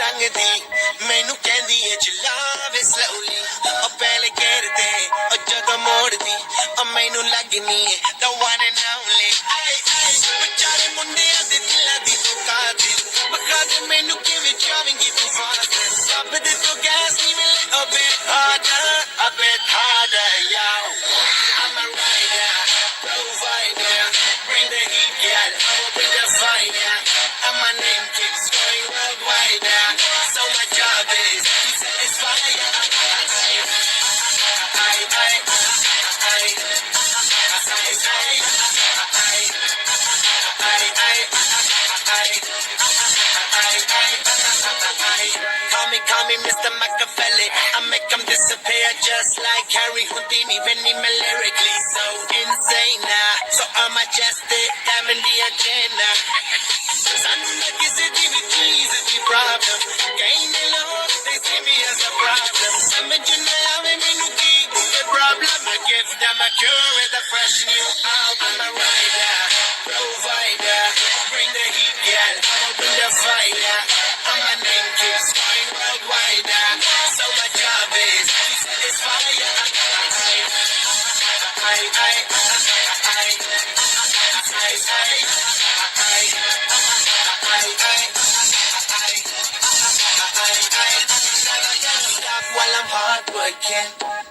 रंग दी मैनू कहंदी है चलावे slowly ओ पहले गेर दे ओ जदों मोड़ दी ओ मैनू लगनी है the one and only आई आई बेचारे मुंडियां दे दिलां दी तू कातिल बखा दे मैनू किवें चावेंगी तू फासिल सब दे तो गैस नहीं मिले a bit harder yo I'm a rider provider bring the heat girl I will bring the fire and my name keeps going worldwide so my job is to satisfy Call me Mr. Machiavelli I make them disappear just like Harry Houdini Benny me lyrically so insane so I'm majestic having the agenda Sanu na kisi di vi cheez di problem Kahin log they see me as a problem Samajh na aave mainu ki the problem I give them a cure with a fresh new album I'm a rider provider bring the heat girl I will bring the fire and my name keeps going worldwide so my job is to satisfy while I'm hard working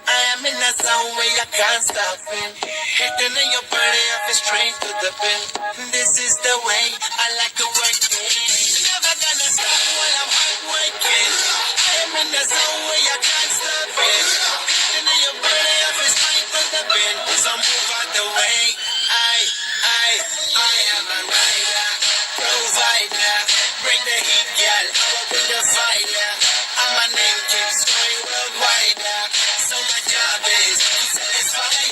I am in a zone where I can't stop it hitting in your body up and straight to the pin this is the way I like to work it never gonna stop while I'm hard working I am in a zone where I can't stop it hitting in your body up and straight to the pin so move out the way I am a rider provider bring the heat girl I will bring the fire and my name keeps going worldwide so my job is to satisfy